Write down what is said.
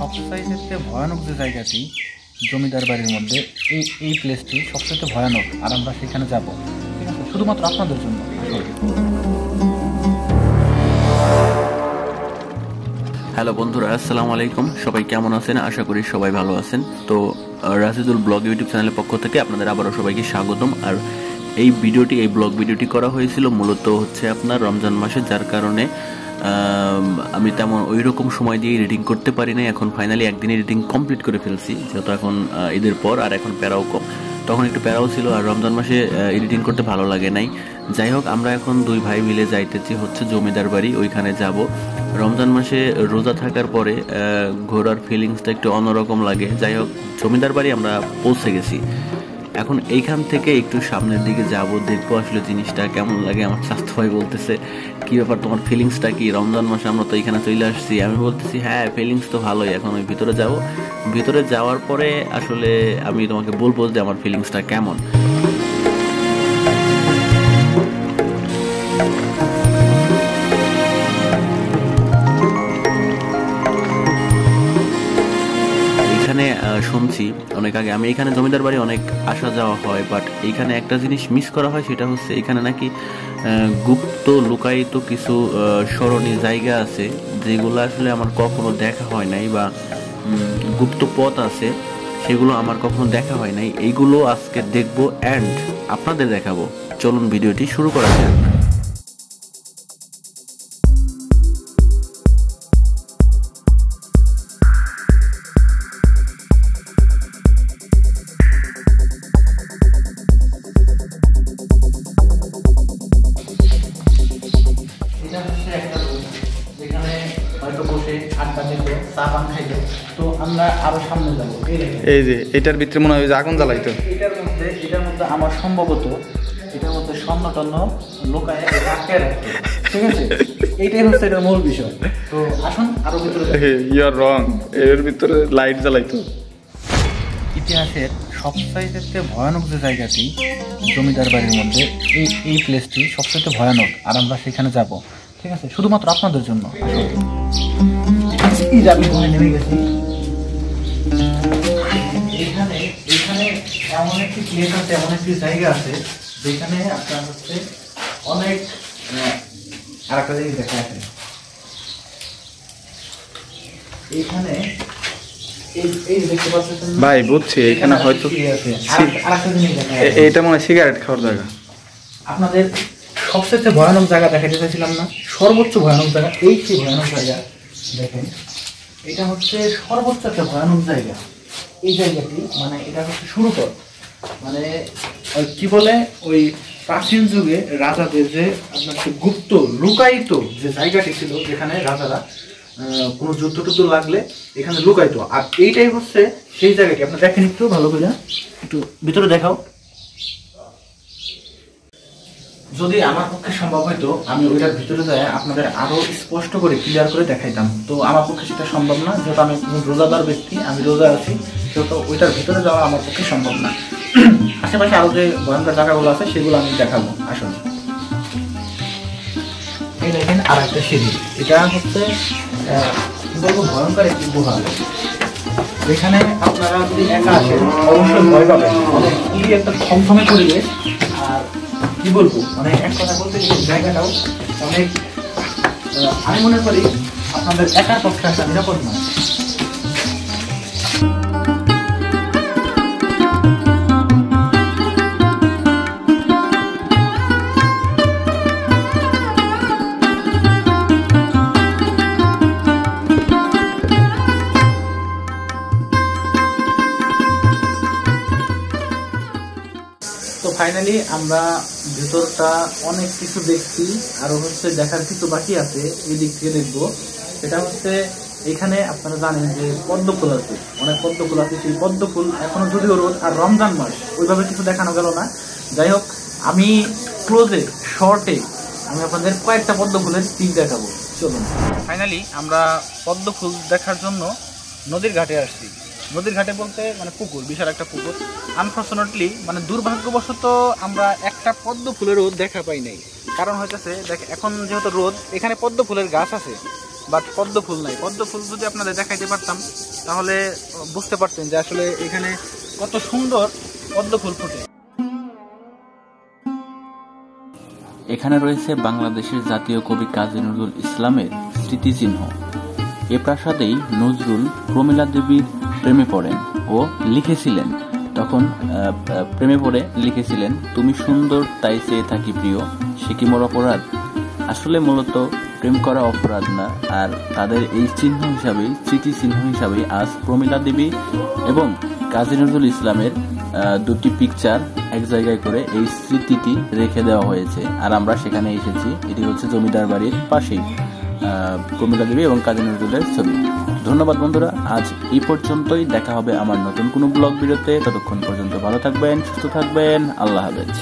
সবচাইতে ভয়ানক যে জায়গাটি জমিদার বাড়ির মধ্যে এই প্লেসটি সবচেয়ে ভয়ানক, আর আমরা সেখানে যাব, ঠিক আছে, শুধুমাত্র আপনাদের জন্য। হ্যালো বন্ধুরা, আসসালামু আলাইকুম। সবাই কেমন আছেন? আশা করি সবাই ভালো আছেন। তো রাশিদুল ব্লগ ইউটিউব চ্যানেলের পক্ষ থেকে আপনাদের আবারও সবাইকে স্বাগতম। আর এই ব্লগ ভিডিওটি করা হয়েছিল মূলত হচ্ছে আপনার রমজান মাসে, যার কারণে আমি তেমন ওই রকম সময় দিয়ে এডিটিং করতে পারি নাই। এখন ফাইনালি একদিনে এডিটিং কমপ্লিট করে ফেলছি, যেহেতু এখন ঈদের পর, আর এখন প্যারাও কম। তখন একটু প্যারাও ছিল, আর রমজান মাসে এডিটিং করতে ভালো লাগে নাই। যাই হোক, আমরা এখন দুই ভাই মিলে যাইতেছি হচ্ছে জমিদার বাড়ি, ওইখানে যাব। রমজান মাসে রোজা থাকার পরে ঘোরার ফিলিংসটা একটু অন্যরকম লাগে। যাই হোক, জমিদার বাড়ি আমরা পৌঁছে গেছি। এখন এইখান থেকে একটু সামনের দিকে যাব, দেখবো আসলে জিনিসটা কেমন লাগে। আমার স্বাস্থ্য ভাই বলতেছে, কি ব্যাপার, তোমার ফিলিংসটা কি? রমজান মাসে আমরা তো এখানে চলে আসছি। আমি বলতেছি, হ্যাঁ ফিলিংস তো ভালোই। এখন ওই ভিতরে যাব, ভিতরে যাওয়ার পরে আসলে আমি তোমাকে বলবো যে আমার ফিলিংসটা কেমন। শুনছি অনেক আগে, আমি এখানে জমিদার বাড়ি অনেক আসা যাওয়া হয়, বাট এইখানে একটা জিনিস মিস করা হয়, সেটা হচ্ছে এখানে নাকি গুপ্ত লুকায়িত কিছু স্মরণীয় জায়গা আছে, যেগুলো আসলে আমার কখনো দেখা হয় নাই, বা গুপ্ত পথ আছে, সেগুলো আমার কখনো দেখা হয় নাই। এইগুলো আজকে দেখবো অ্যান্ড আপনাদের দেখাবো। চলুন ভিডিওটি শুরু করা যাক। তো আমরা আরো সামনে যাবো। এই যে এটার ভিতরে মনে হয় আগুন জ্বালাইতো। এটার মধ্যে আমার সম্ভবত এটার মধ্যে স্বর্ণ টন্য লোকায় রাখতে, ঠিক আছে, এইটাই হচ্ছে এটার মূল বিষয়। তো আসুন আরো ভিতরে। ইউ আর রং, এর ভিতরে লাইট জ্বালাইতো। ইতিহাসের সবচাইতে ভয়ানক যে জায়গাটি জমিদার বাড়ির মধ্যে এই প্লেসটি সবচেয়ে ভয়ানক, আর আমরা সেখানে যাব, ঠিক আছে, শুধুমাত্র আপনাদের জন্য। নেমে গেছি এখানে এমন একটি প্লেস আছে, এমন একটি জায়গা আছে যেখানে আপনার হচ্ছে অনেক আর একটা জিনিস দেখা আছে। এখানে ভাই বুঝছি, এখানে হয়তো এটা মনে হয় সিগারেট খাওয়ার জায়গা। আপনাদের সবচেয়ে ভয়ানক জায়গা দেখাতে চাইছিলাম না, সর্বোচ্চ ভয়ানক জায়গা, এই যে ভয়ানক জায়গা দেখেন, এটা হচ্ছে সর্বোচ্চ একটা ভয়ানক জায়গা। এই জায়গাটি মানে এটা হচ্ছে শুরুকর, মানে কি বলে, ওই প্রাচীন যুগে রাজাদের যে আপনার গুপ্ত লুকায়িত যে জায়গাটি ছিল, যেখানে রাজারা কোনো যুদ্ধ টুদ্ধ লাগলে এখানে লুকাইতো। আর এইটাই হচ্ছে সেই জায়গাটি। আপনার দেখেন একটু ভালো করে, একটু ভিতরে দেখাও। যদি আমার পক্ষে সম্ভব হয়তো আমি ওইটার ভিতরে যাই আপনাদের আরো স্পষ্ট করে ক্লিয়ার করে দেখাইতাম। তো আমার পক্ষে সেটা সম্ভব না, যেহেতু আমি রোজাদার ব্যক্তি, আমি রোজা আছি, সেহেতু ওইটার ভিতরে যাওয়া আমার পক্ষে সম্ভব না। আশেপাশে আরো যে ভয়ঙ্কর জায়গাগুলো আছে সেগুলো আমি দেখাবো। আসুন, এই দেখেন আর একটা সিঁড়ি, এটা হচ্ছে বলবো ভয়ঙ্কর একটি গুহা। যেখানে আপনারা যদি একা আসেন অবশ্যই ভয় পাবেন, অনেক খুবই একটা থমথমে পরিবেশ। আর কি বলবো, মানে এক কথা বলতে গেলে জায়গাটাও অনেক, আমি মনে করি আপনাদের একার পক্ষে আসা নিরাপদ নয়। তো ফাইনালি আমরা ভেতরটা অনেক কিছু দেখছি, আরো হচ্ছে দেখার কিছু বাকি আছে, এই দিক থেকে দেখবো। সেটা হচ্ছে এখানে আপনারা জানেন যে পদ্ম ফুল আছে, অনেক পদ্ম ফুল আছে। সেই পদ্ম ফুল এখনো যদিও রোদ আর রমজান মাস, ওইভাবে কিছু দেখানো গেল না। যাই হোক, আমি ক্লোজে শর্টে আমি আপনাদের কয়েকটা পদ্ম ফুলের পিক দেখাবো। চলুন, ফাইনালি আমরা পদ্ম ফুল দেখার জন্য নদীর ঘাটে আসছি। নদীর ঘাটে বলতে মানে পুকুর, বিশাল একটা পুকুর। আনফর্চুনেটলি মানে দুর্ভাগ্যবশত আমরা একটা পদ্ম ফুলেরও দেখা পাই নাই। কারণ হইতেছে দেখ, এখন যেহেতু রোদ, এখানে পদ্ম ফুলের গাছ আছে বাট পদ্ম ফুল নাই। পদ্ম ফুল যদি আপনাদের দেখাইতে পারতাম তাহলে বুঝতে পারতেন যে আসলে এখানে কত সুন্দর পদ্ম ফুল ফোটে। এখানে রয়েছে বাংলাদেশের জাতীয় কবি কাজী নজরুল ইসলামের স্মৃতিচিহ্ন। এ প্রাসাদেই নজরুল প্রমীলা দেবীর প্রেমে পড়েন ও লিখেছিলেন, তখন প্রেমে পড়ে লিখেছিলেন, তুমি সুন্দর তাই চেয়ে থাকি প্রিয়, সে কি মোর অপরাধ। আসলে মূলত প্রেম করা অপরাধ না, আর তাদের এই চিহ্ন হিসাবেই, স্মৃতিচিহ্ন হিসাবেই আজ প্রমীলা দেবী এবং কাজী নজরুল ইসলামের দুটি পিকচার এক জায়গায় করে এই স্মৃতিটি রেখে দেওয়া হয়েছে। আর আমরা সেখানে এসেছি। এটি হচ্ছে জমিদার বাড়ির পাশেই প্রমীলা দেবী এবং কাজী নজরুলের ছবি। ধন্যবাদ বন্ধুরা, আজ এই পর্যন্তই। দেখা হবে আমার নতুন কোনো ব্লগ ভিডিওতে। ততক্ষণ পর্যন্ত ভালো থাকবেন, সুস্থ থাকবেন। আল্লাহ হাফেজ।